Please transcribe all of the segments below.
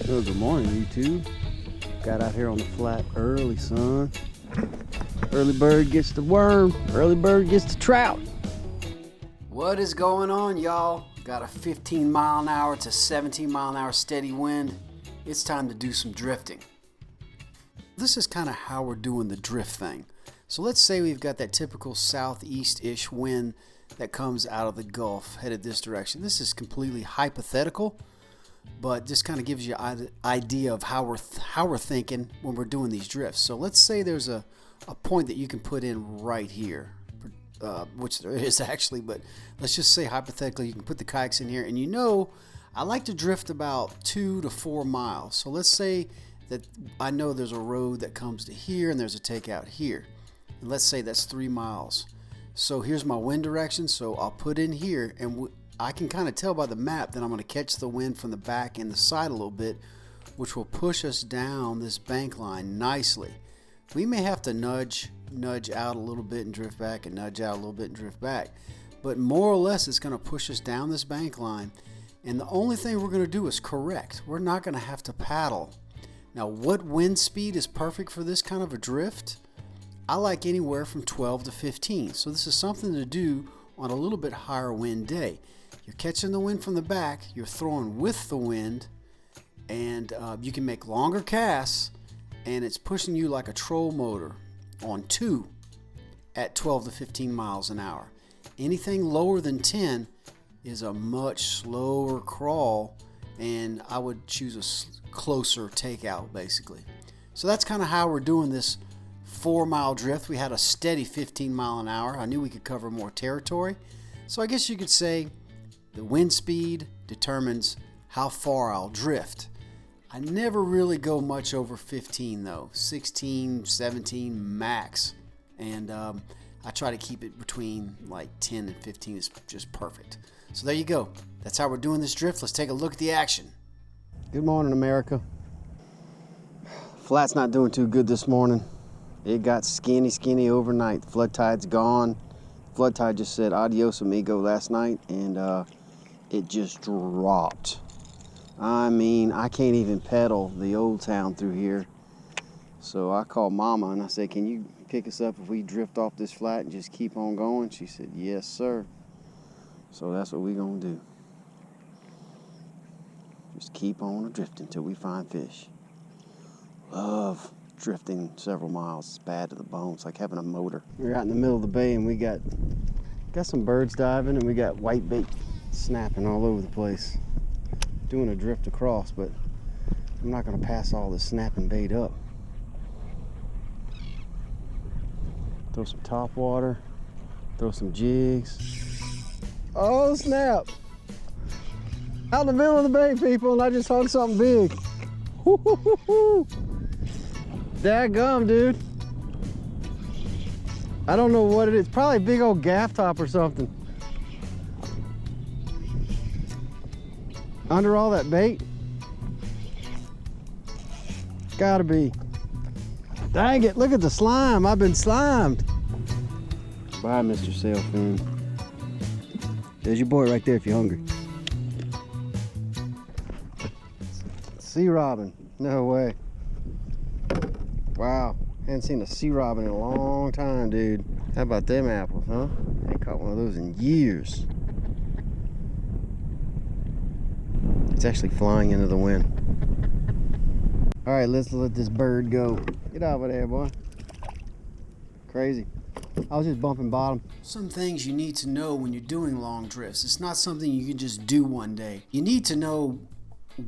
Well, good morning, YouTube. Got out here on the flat early, son. Early bird gets the worm, early bird gets the trout. What is going on, y'all? Got a 15 mile an hour to 17 mile an hour steady wind. It's time to do some drifting. This is kind of how we're doing the drift thing. So let's say we've got that typical southeast-ish wind that comes out of the Gulf headed this direction. This is completely hypothetical, but just kind of gives you an idea of how we're thinking when we're doing these drifts. So let's say there's a point that you can put in right here, which there is actually, but let's just say hypothetically you can put the kayaks in here, and I like to drift about 2 to 4 miles. So let's say that I know there's a road that comes to here and there's a takeout here. And let's say that's 3 miles. So here's my wind direction, so I'll put in here, and I can kind of tell by the map that I'm going to catch the wind from the back and the side a little bit, which will push us down this bank line nicely. We may have to nudge out a little bit and drift back, and nudge out a little bit and drift back, but more or less it's going to push us down this bank line, and the only thing we're going to do is correct. We're not going to have to paddle. Now, what wind speed is perfect for this kind of a drift? I like anywhere from 12 to 15. So this is something to do on a little bit higher wind day. You're catching the wind from the back, you're throwing with the wind, and you can make longer casts, and it's pushing you like a troll motor on 2 at 12 to 15 miles an hour. Anything lower than 10 is a much slower crawl, and I would choose a closer takeout basically. So that's kind of how we're doing this 4-mile drift. We had a steady 15 mile an hour. I knew we could cover more territory. So I guess you could say the wind speed determines how far I'll drift. I never really go much over 15 though, 16, 17 max. And I try to keep it between like 10 and 15 is just perfect. So there you go. That's how we're doing this drift. Let's take a look at the action. Good morning, America. Flat's not doing too good this morning. It got skinny overnight. Flood tide's gone. Flood tide just said adios amigo last night, and it just dropped. I mean, I can't even pedal the old town through here. So I called Mama and I said, can you pick us up if we drift off this flat and just keep on going? She said, yes, sir. So that's what we're gonna do. Just keep on drifting until we find fish. Love drifting several miles. It's bad to the bone. It's like having a motor. We're out in the middle of the bay, and we got some birds diving, and we got whitebait snapping all over the place. Doing a drift across, but I'm not going to pass all this snapping bait up. Throw some top water. Throw some jigs. Oh snap! Out in the middle of the bay, people, and I just hung something big. Woo-hoo-hoo-hoo. Dadgum, dude. I don't know what it is. Probably a big old gaff top or something. Under all that bait? Gotta be. Dang it, look at the slime. I've been slimed. Bye, Mr. Sailfin. There's your boy right there if you're hungry. Sea robin. No way. Wow, hadn't seen a sea robin in a long time, dude. How about them apples, huh? Ain't caught one of those in years. It's actually flying into the wind. All right, let's let this bird go. Get out of there, boy. Crazy. I was just bumping bottom. Some things you need to know when you're doing long drifts. It's not something you can just do one day. You need to know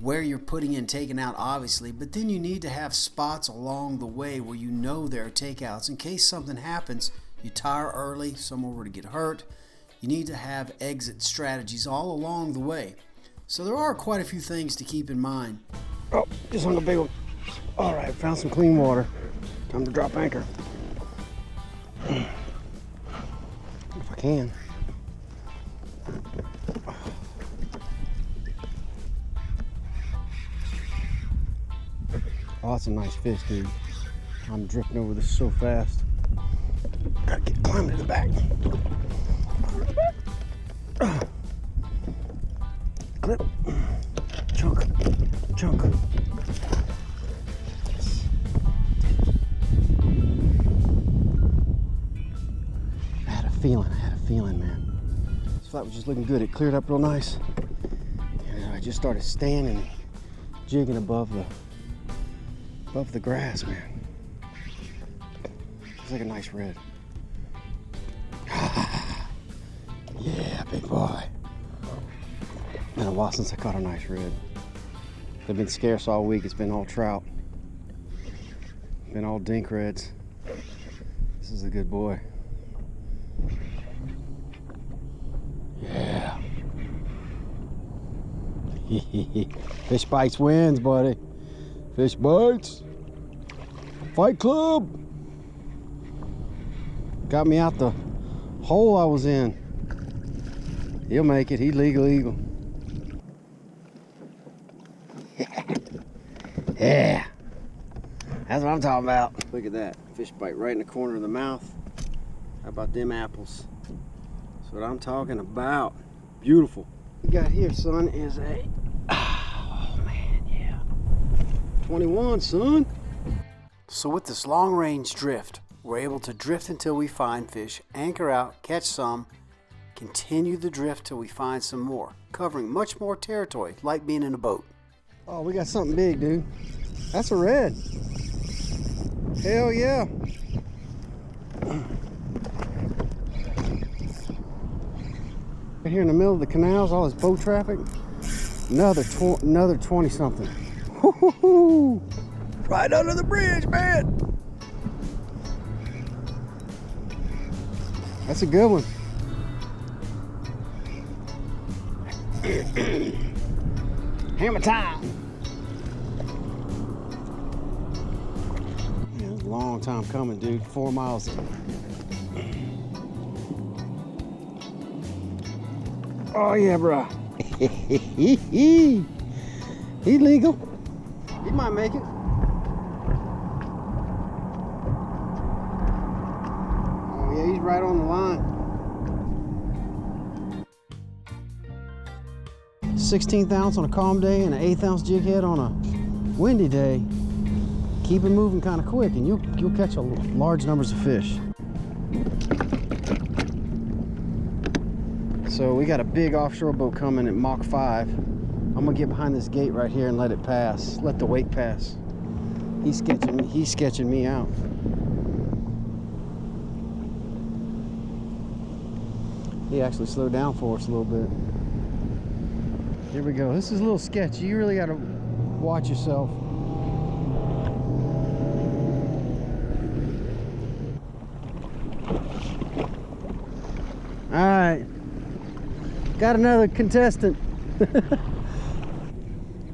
where you're putting in, taking out, obviously, but then you need to have spots along the way where you know there are takeouts. In case something happens, you tire early, someone were to get hurt, you need to have exit strategies all along the way. So there are quite a few things to keep in mind. Oh, just hung a big one. All right, found some clean water. Time to drop anchor. If I can. Oh, that's a nice fish, dude. I'm drifting over this so fast. Gotta get climbing to the back. Clip. Chunk. feeling, man. This flat was just looking good. It cleared up real nice. And I just started standing and jigging above the grass, man. It's like a nice red. Yeah, big boy. Been a while since I caught a nice red. They've been scarce all week. It's been all trout. Been all dink reds. This is a good boy. Yeah. Fish bites wins, buddy. Fish bites. Fight Club. Got me out the hole I was in. He'll make it. He's legal eagle. Yeah. That's what I'm talking about. Look at that. Fish bite right in the corner of the mouth. How about them apples? That's what I'm talking about. Beautiful. What we got here, son, is a... Oh, man, yeah. 21, son. So with this long-range drift, we're able to drift until we find fish, anchor out, catch some, continue the drift till we find some more, covering much more territory, like being in a boat. Oh, we got something big, dude. That's a red. Hell yeah. Right here in the middle of the canals, all this boat traffic. Another 20-something. Right under the bridge, man. That's a good one. Hammer time. Man, it's a long time coming, dude. 4 miles. Oh yeah, bro. He legal. He might make it. Oh yeah, he's right on the line. 16th ounce on a calm day and an 1/8 ounce jig head on a windy day. Keep it moving kind of quick and you'll catch large numbers of fish. So we got a big offshore boat coming at Mach 5. I'm gonna get behind this gate right here and let it pass. Let the wake pass. He's sketching me out. He actually slowed down for us a little bit. Here we go. This is a little sketchy. You really gotta watch yourself. All right. Got another contestant.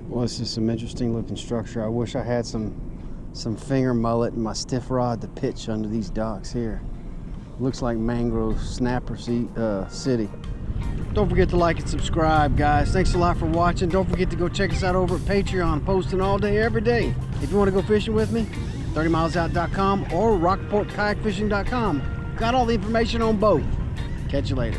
Well, this is some interesting looking structure. I wish I had some finger mullet and my stiff rod to pitch under these docks here. Looks like Mangrove Snapper City. Don't forget to like and subscribe, guys. Thanks a lot for watching. Don't forget to go check us out over at Patreon, posting all day, every day. If you want to go fishing with me, 30milesout.com or rockportkayakfishing.com. Got all the information on both. Catch you later.